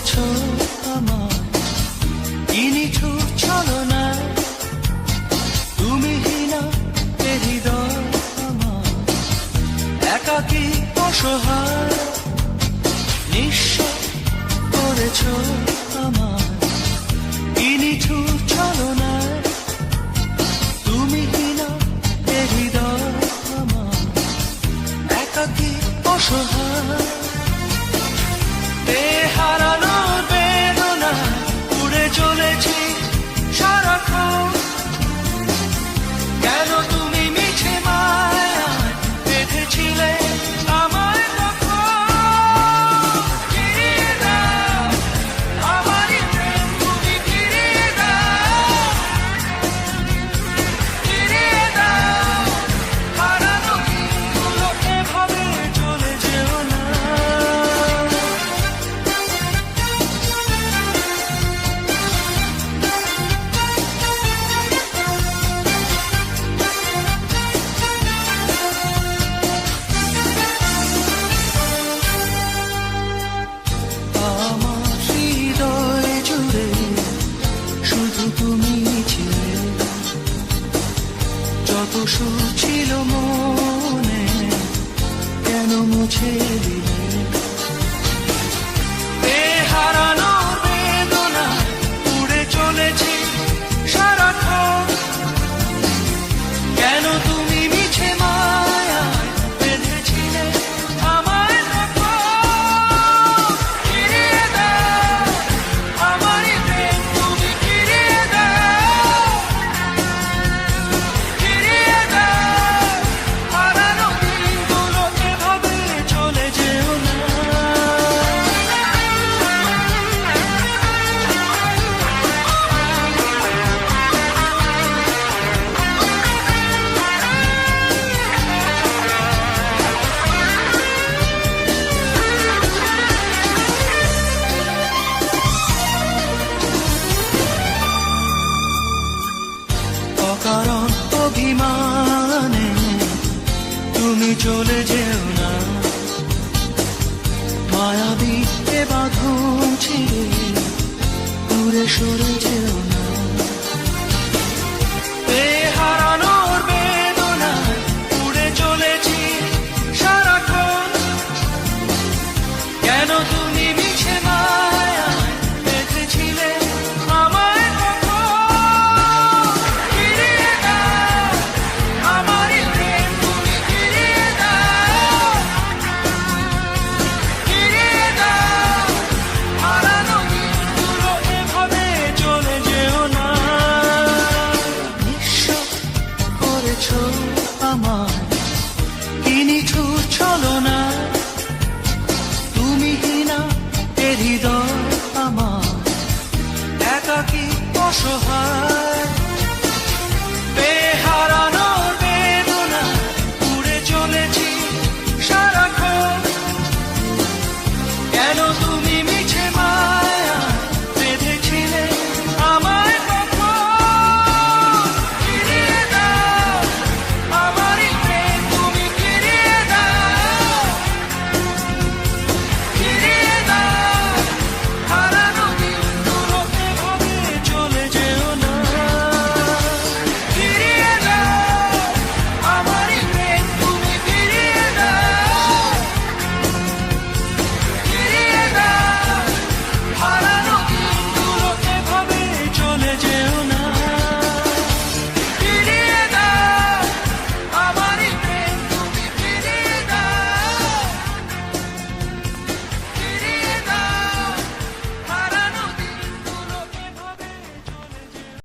করেছো আমার কি নিঠুর ছলনায়, তুমি হীনা এ হৃদয় আমার একাকী অসহায়, নিঃস্ব করেছো আমার কি নিঠুর ছলনায়, তুমি হীনা এ হৃদয় আমার একাকী অসহায়। হারানোর বেদনায় উড়ে চলেছি সারাক্ষণ, কেন তুমি মিছে মায়ায় বেঁধেছিলে আমায় তখন। ফিরিয়ে দাও আমারই প্রেম, তুমি ফিরিয়ে দাও, ফিরিয়ে দাও হারানো দিনগুলো, এভাবে চলে যেও না। যত সুর ছিল মনে কেন মুছে দিলে, হারানোর বেদনা উড়ে চলেছি সারাক্ষণ, কেন তুমি মিছে মায়ায় বেঁধেছিলে আমায় তখন। ফিরিয়ে দাও আমারই প্রেম, তুমি ফিরিয়ে দাও, ফিরিয়ে দাও হারানো দিনগুলো, এভাবে চলে যেও না। অকারণ অভিমানে তুমি চলে যেও না, মায়াবী এ বাঁধন ছিঁড়ে দূরে সরে যেও না। হারানোর বেদনায় উড়ে চলেছি সারাক্ষণ, কেন তুমি মিছে মায়ায় বেঁধেছিলে আমায় তখন। ফিরিয়ে দাও আমারই প্রেম, তুমি ফিরিয়ে দাও, ফিরিয়ে দাও হারানো দিনগুলো, এভাবে চলে যেও না। নিঃস্ব করেছো আমায় কি নিঠুর ছলনায়, তুমি হীনা এ হৃদয় আমার একাকী অসহায়। হারানোর বেদনা উড়ে চলেছি সারাক্ষণ, কেন তুমি